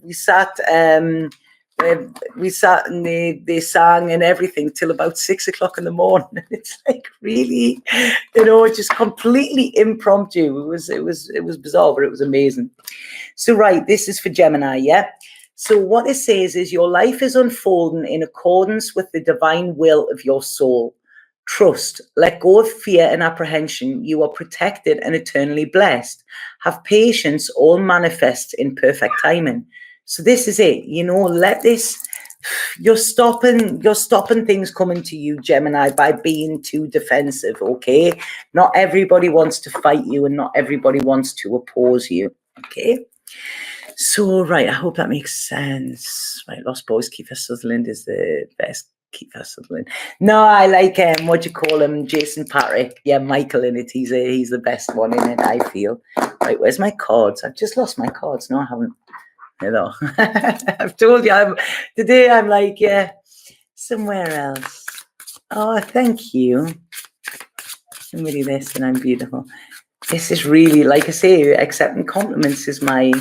we sat and they sang and everything till about 6 o'clock in the morning. It's like really, just completely impromptu. It was bizarre, but it was amazing. So right, this is for Gemini, yeah. So what it says is your life is unfolding in accordance with the divine will of your soul. Trust, let go of fear and apprehension. You are protected and eternally blessed. Have patience, all manifests in perfect timing. So this is it, let this, you're stopping things coming to you, Gemini, by being too defensive, okay? Not everybody wants to fight you and not everybody wants to oppose you, okay? So, right, I hope that makes sense. Right, Lost Boys, Kiefer Sutherland is the best. Kiefer Sutherland. No, I like what you call him, Jason Patrick. Yeah, Michael in it. He's the best one in it, I feel. Right, where's my cards? I've just lost my cards. No, I haven't. I've told you today I'm like, yeah, somewhere else. Oh, thank you. Somebody this and I'm beautiful. This is really, like I say, accepting compliments is my,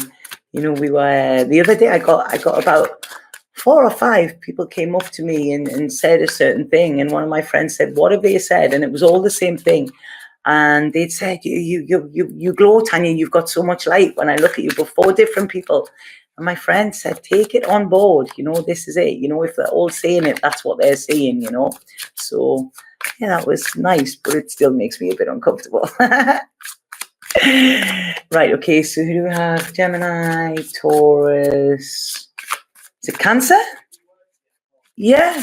we were, the other day I got about 4 or 5 people came up to me and said a certain thing. And one of my friends said, what have they said? And it was all the same thing. And they'd said, you glow, Tanya, you've got so much light when I look at you. But 4 different people. And my friend said, take it on board. This is it. If they're all saying it, that's what they're saying, So, yeah, that was nice, but it still makes me a bit uncomfortable. Right, okay, so who do we have? Gemini, Taurus. Is it Cancer? Yeah.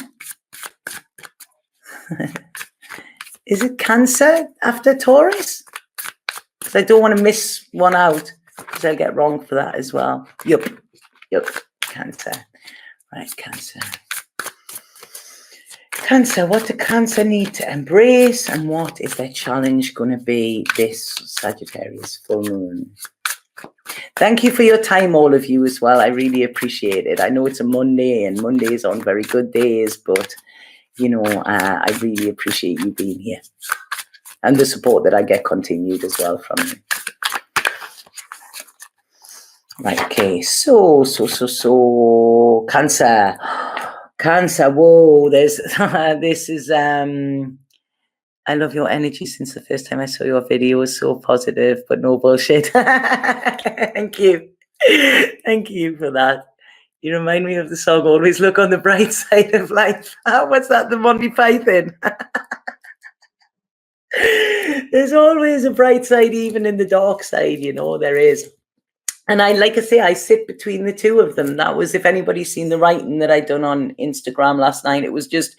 Is it Cancer after Taurus? Because I don't want to miss one out. Because I'll get wrong for that as well. Yup, Cancer. Right, Cancer. Cancer, what do Cancer need to embrace and what is their challenge going to be this Sagittarius full moon? Thank you for your time, all of you as well. I really appreciate it. I know it's a Monday and Mondays aren't very good days, but, I really appreciate you being here and the support that I get continued as well from you. Right, okay, so, Cancer, whoa, this is, I love your energy since the first time I saw your video. It was so positive, but no bullshit. Thank you. Thank you for that. You remind me of the song, Always Look on the Bright Side of Life. What's that, the Monty Python? There's always a bright side, even in the dark side, there is. And I sit between the two of them. That was, if anybody's seen the writing that I'd done on Instagram last night, it was just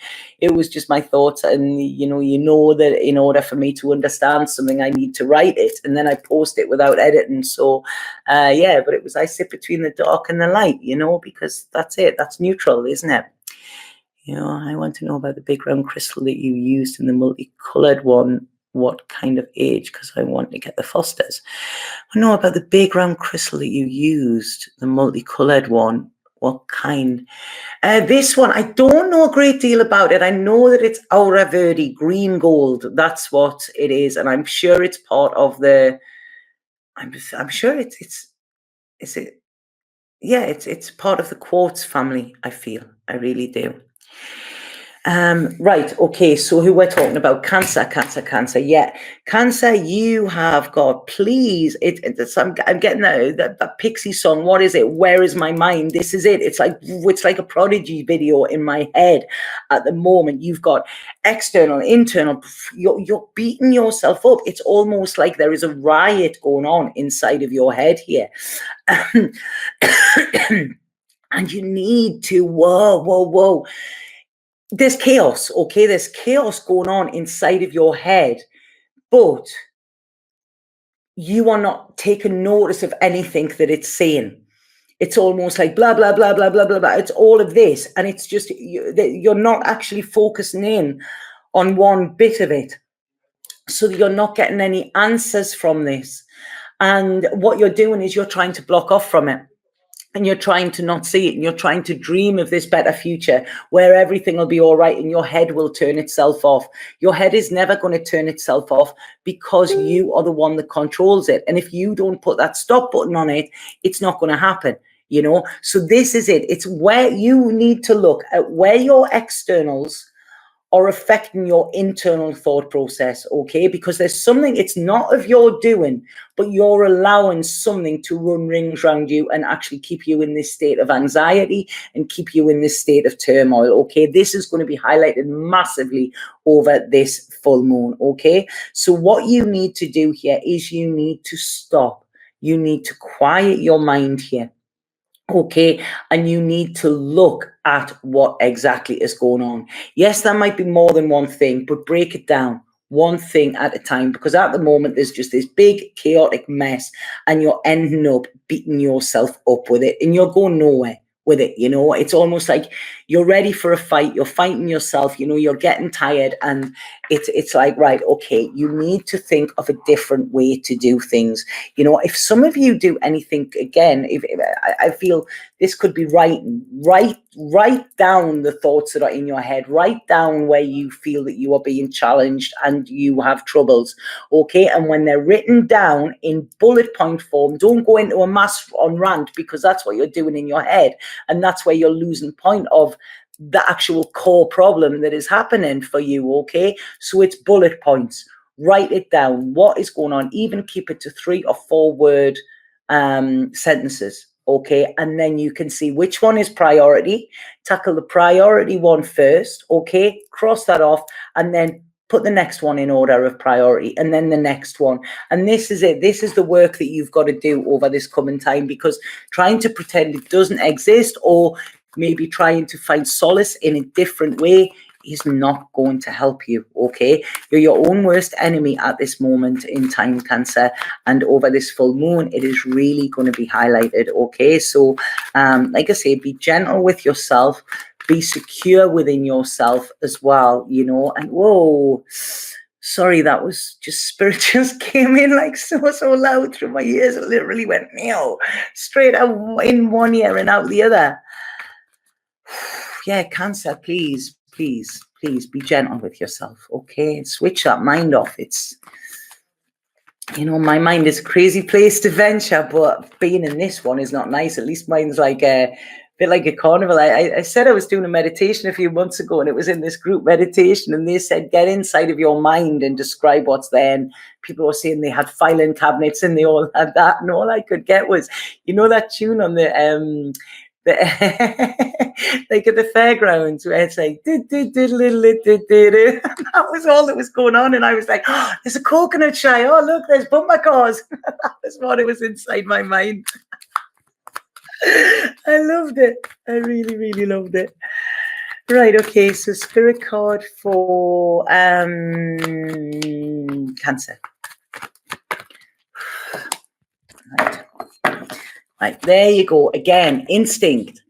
my thoughts. And, that in order for me to understand something, I need to write it. And then I post it without editing. So, but it was, I sit between the dark and the light, because that's it. That's neutral, isn't it? I want to know about the big round crystal that you used in the multicolored one. What kind of age? Because I want to get the Fosters. I know about the big round crystal that you used, the multicolored one. What kind? This one, I don't know a great deal about it. I know that it's Aura Verde, green gold. That's what it is, and I'm sure it's part of the. I'm sure it's part of the quartz family. I feel, I really do. Right, okay, so who we're talking about? Cancer. Yeah, Cancer, you have got, please, I'm getting that Pixie song. What is it? Where is my mind? This is it. It's like a Prodigy video in my head at the moment. You've got external, internal, you're beating yourself up. It's almost like there is a riot going on inside of your head here. And you need to, whoa. There's chaos, okay? There's chaos going on inside of your head, but you are not taking notice of anything that it's saying. It's almost like blah, blah, blah, blah, blah, blah, blah. It's all of this. And it's just, you're not actually focusing in on one bit of it. So you're not getting any answers from this. And what you're doing is you're trying to block off from it. And you're trying to not see it, and you're trying to dream of this better future where everything will be all right and your head will turn itself off. Your head is never going to turn itself off because you are the one that controls it. And if you don't put that stop button on it, it's not going to happen. you know. So this is it. It's where you need to look at where your externals are affecting your internal thought process, okay? Because there's something, it's not of your doing, but you're allowing something to run rings around you and actually keep you in this state of anxiety and keep you in this state of turmoil, okay? This is going to be highlighted massively over this full moon, okay? So what you need to do here is you need to stop. You need to quiet your mind here. Okay, and you need to look at what exactly is going on. Yes, that might be more than one thing, but break it down one thing at a time, because at the moment there's just this big chaotic mess and you're ending up beating yourself up with it and you're going nowhere with it, you know. It's almost like you're ready for a fight, you're fighting yourself, you know, you're getting tired, and it's like, right, okay, you need to think of a different way to do things. You know, if some of you do anything, again, if I feel this could be writing, write down the thoughts that are in your head, write down where you feel that you are being challenged and you have troubles, okay? And when they're written down in bullet point form, don't go into a mass on rant, because that's what you're doing in your head, and that's where you're losing point of the actual core problem that is happening for you, okay? So it's bullet points. Write it down. What is going on? Even keep it to 3 or 4 word sentences, okay? And then you can see which one is priority. Tackle the priority one first, okay? Cross that off, and then put the next one in order of priority, and then the next one. And this is it. This is the work that you've got to do over this coming time, because trying to pretend it doesn't exist, or maybe trying to find solace in a different way, is not going to help you, okay? You're your own worst enemy at this moment in time, Cancer, and over this full moon, it is really going to be highlighted, okay? So, like I say, be gentle with yourself, be secure within yourself as well, you know. And whoa, sorry, that was just spirit just came in like so loud through my ears. It literally went meow, straight out in one ear and out the other. Yeah, Cancer, please be gentle with yourself, okay? Switch that mind off. It's, you know, my mind is a crazy place to venture, but being in this one is not nice. At least mine's like a bit like a carnival. I said I was doing a meditation a few months ago, and it was in this group meditation, and they said, get inside of your mind and describe what's there. And people were saying they had filing cabinets and they all had that, and all I could get was, you know, that tune on the like at the fairgrounds where it's like that was all that was going on, and I was like, oh, there's a coconut shy, oh look, there's bumper cars. That was what it was inside my mind. I loved it. I really loved it. Right, okay, so spirit card for Cancer. Right, there you go. Again, instinct.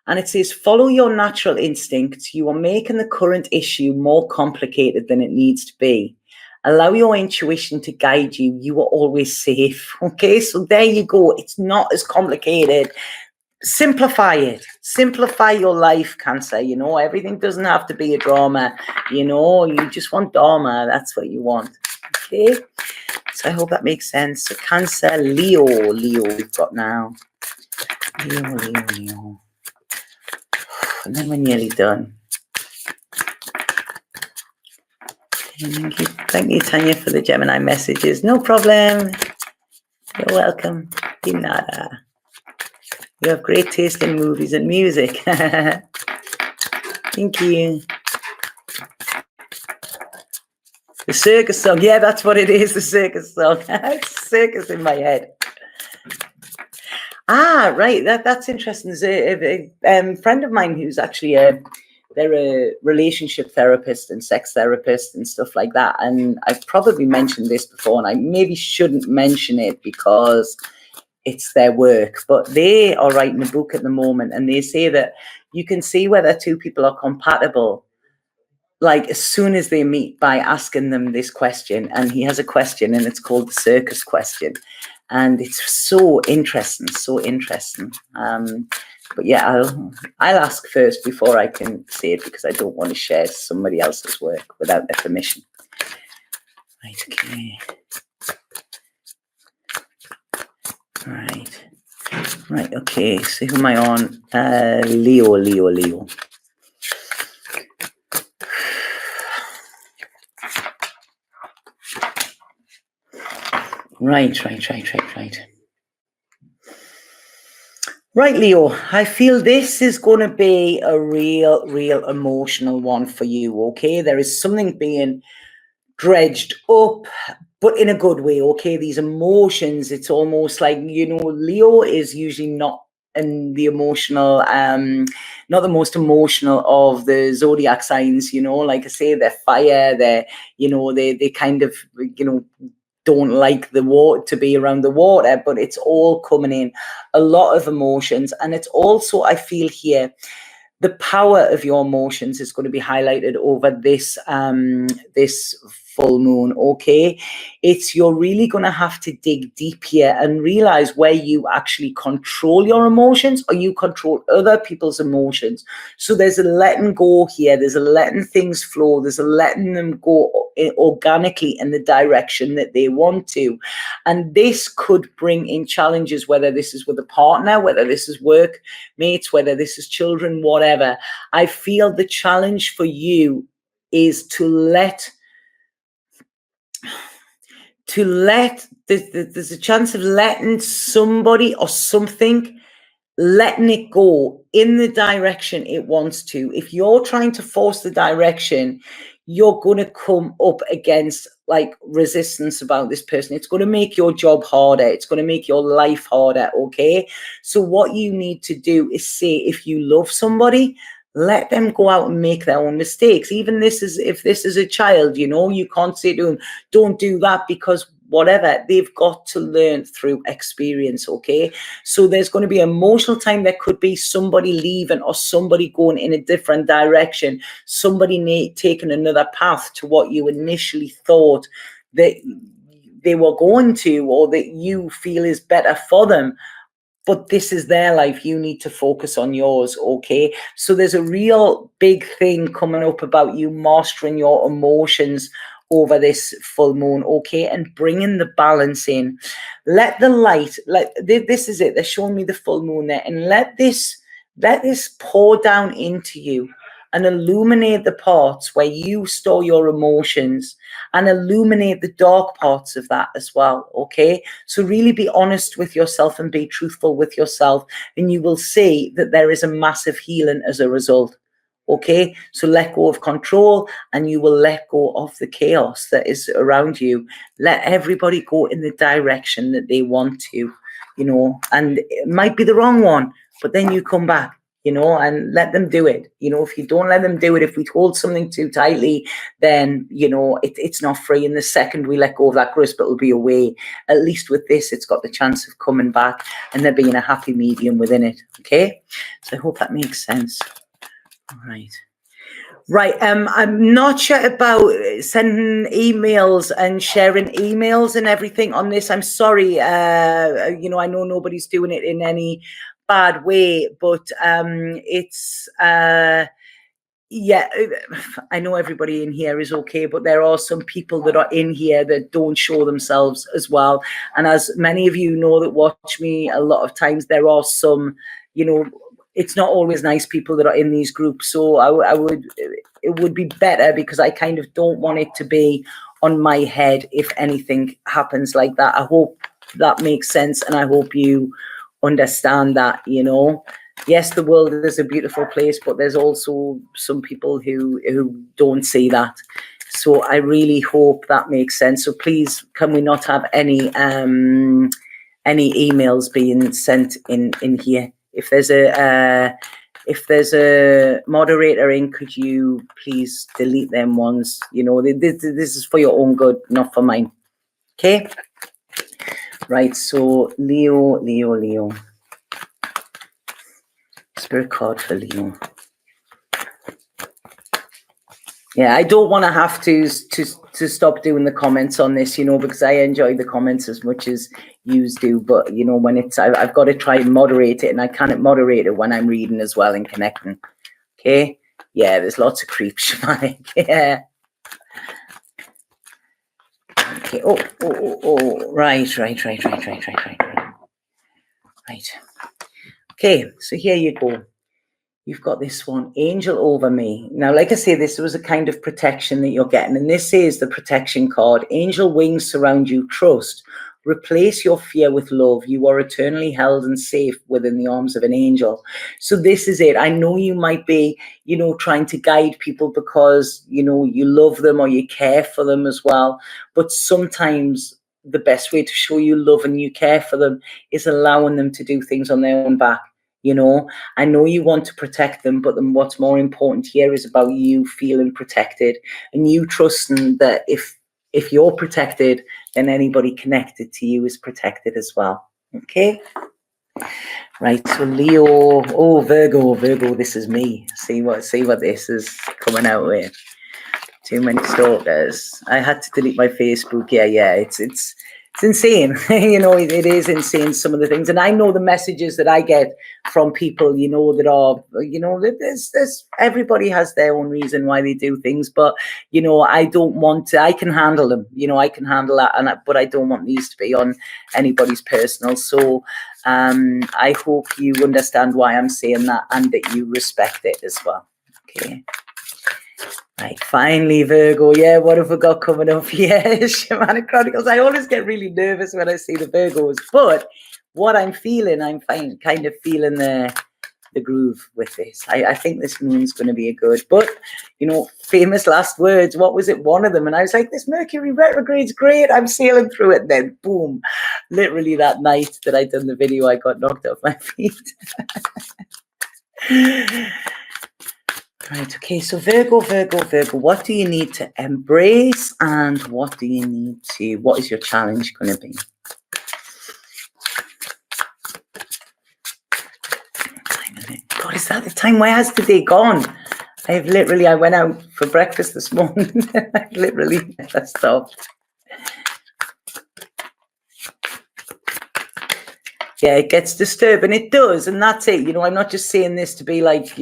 And it says, follow your natural instincts. You are making the current issue more complicated than it needs to be. Allow your intuition to guide you. You are always safe. Okay, so there you go. It's not as complicated. Simplify it. Simplify your life, Cancer. You know, everything doesn't have to be a drama. You know, you just want Dharma. That's what you want. Okay. So I hope that makes sense. So Cancer, Leo we've got now. Leo. And then we're nearly done. Thank you, Tanya, for the Gemini messages. No problem. You're welcome. De nada. You have great taste in movies and music. Thank you. The circus song. Yeah, that's what it is, the circus song. It's circus in my head. Ah, right. That's interesting. There's a friend of mine who's actually they're a relationship therapist and sex therapist and stuff like that. And I've probably mentioned this before, and I maybe shouldn't mention it because it's their work, but they are writing a book at the moment, and they say that you can see whether two people are compatible like as soon as they meet by asking them this question. And he has a question, and it's called the circus question, and it's so interesting. But yeah, I'll ask first before I can say it, because I don't want to share somebody else's work without their permission. Right, okay. All right. Right, okay, so who am I on? Leo. Right. Right, Leo, I feel this is going to be a real emotional one for you, okay? There is something being dredged up, but in a good way, okay? These emotions, it's almost like, you know, Leo is usually not in the emotional, not the most emotional of the zodiac signs, you know, like I say, they're fire, they're, you know, they kind of, you know, don't like the water, to be around the water, but it's all coming in, a lot of emotions. And it's also, I feel here, the power of your emotions is going to be highlighted over this this full moon, okay? It's, you're really going to have to dig deep here and realize where you actually control your emotions or you control other people's emotions. So there's a letting go here, there's a letting things flow, there's a letting them go organically in the direction that they want to. And this could bring in challenges, whether this is with a partner, whether this is work mates, whether this is children, whatever. I feel the challenge for you is to let there's a chance of letting somebody or something, letting it go in the direction it wants to. If you're trying to force the direction, you're going to come up against like resistance about this person. It's going to make your job harder. It's going to make your life harder, okay? So what you need to do is say, if you love somebody, let them go out and make their own mistakes. Even this is, if this is a child, you know, you can't say to them, don't do that, because whatever, they've got to learn through experience, okay? So there's going to be emotional time. There could be somebody leaving or somebody going in a different direction, somebody taking another path to what you initially thought that they were going to, or that you feel is better for them. But this is their life. You need to focus on yours, okay? So there's a real big thing coming up about you mastering your emotions over this full moon, okay? And bringing the balance in. Let the light, this is it. They're showing me the full moon there. And let this pour down into you and illuminate the parts where you store your emotions, and illuminate the dark parts of that as well, okay? So really be honest with yourself and be truthful with yourself, and you will see that there is a massive healing as a result, okay? So let go of control, and you will let go of the chaos that is around you. Let everybody go in the direction that they want to, you know, and it might be the wrong one, but then you come back, you know, and let them do it. You know, if you don't let them do it, if we hold something too tightly, then, you know, it's not free. And the second we let go of that grasp, it'll be away. At least with this, it's got the chance of coming back and there being a happy medium within it. Okay. So I hope that makes sense. All right. Right. I'm not sure about sending emails and sharing emails and everything on this. I'm sorry. You know, I know nobody's doing it in any bad way, but it's yeah, I know everybody in here is okay, but there are some people that are in here that don't show themselves as well. And as many of you know that watch me a lot of times, there are some, you know, it's not always nice people that are in these groups. So it would be better, because I kind of don't want it to be on my head if anything happens like that. I hope that makes sense, and I hope you understand that, you know. Yes, the world is a beautiful place, but there's also some people who don't see that. So I really hope that makes sense. So please, can we not have any emails being sent in here? If there's a moderator in, could you please delete them ones? You know, this is for your own good, not for mine. Okay. Right. So Leo. Spirit card for Leo. Yeah, I don't want to have to stop doing the comments on this, you know, because I enjoy the comments as much as you do. But, you know, when it's, I've got to try and moderate it, and I can't moderate it when I'm reading as well and connecting. Okay. Yeah, there's lots of creeps. Yeah. Okay. Oh. Right. Okay, so here you go. You've got this one, angel over me. Now, like I say, this was a kind of protection that you're getting. And this is the protection card. Angel wings surround you, trust. Replace your fear with love. You are eternally held and safe within the arms of an angel. So this is it. I know you might be, trying to guide people because, you love them or you care for them as well. But sometimes the best way to show you love and you care for them is allowing them to do things on their own back. I know you want to protect them, but then what's more important here is about you feeling protected and you trusting that if you're protected, then anybody connected to you is protected as well. Okay. Right. So Leo, Virgo, this is me. See what this is coming out with. Too many stalkers. I had to delete my Facebook. Yeah. It's insane. It is insane, some of the things. And I know the messages that I get from people, that are, there's everybody has their own reason why they do things. But, I don't want to, I can handle them, I can handle that. But I don't want these to be on anybody's personal. So I hope you understand why I'm saying that and that you respect it as well. Okay. Right, finally, Virgo. Yeah, what have we got coming up? Yeah, Shamanic Chronicles. I always get really nervous when I see the Virgos, but what I'm feeling, I'm kind of feeling the groove with this. I think this moon's going to be a good, but, famous last words. What was it? One of them. And I was like, this Mercury retrograde's great. I'm sailing through it. And then, boom, literally that night that I done the video, I got knocked off my feet. Right, okay, so Virgo, what do you need to embrace and what is your challenge going to be? God, is that the time? Where has the day gone? I went out for breakfast this morning. I literally never stopped. Yeah, it gets disturbing. It does, and that's it. I'm not just saying this to be like,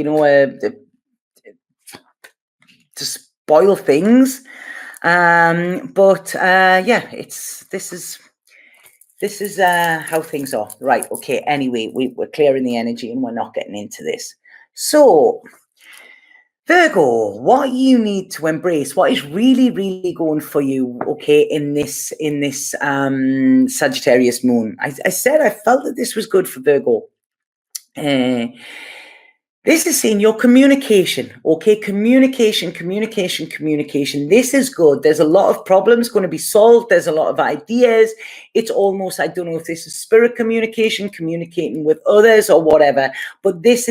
to spoil things, but yeah, this is how things are. Right, okay, anyway, we're clearing the energy and we're not getting into this. So Virgo, what you need to embrace, what is really, really going for you, okay, in this Sagittarius moon. I said I felt that this was good for Virgo. This is saying your communication, okay? Communication. This is good. There's a lot of problems going to be solved. There's a lot of ideas. It's almost, I don't know if this is spirit communication, communicating with others or whatever, but this is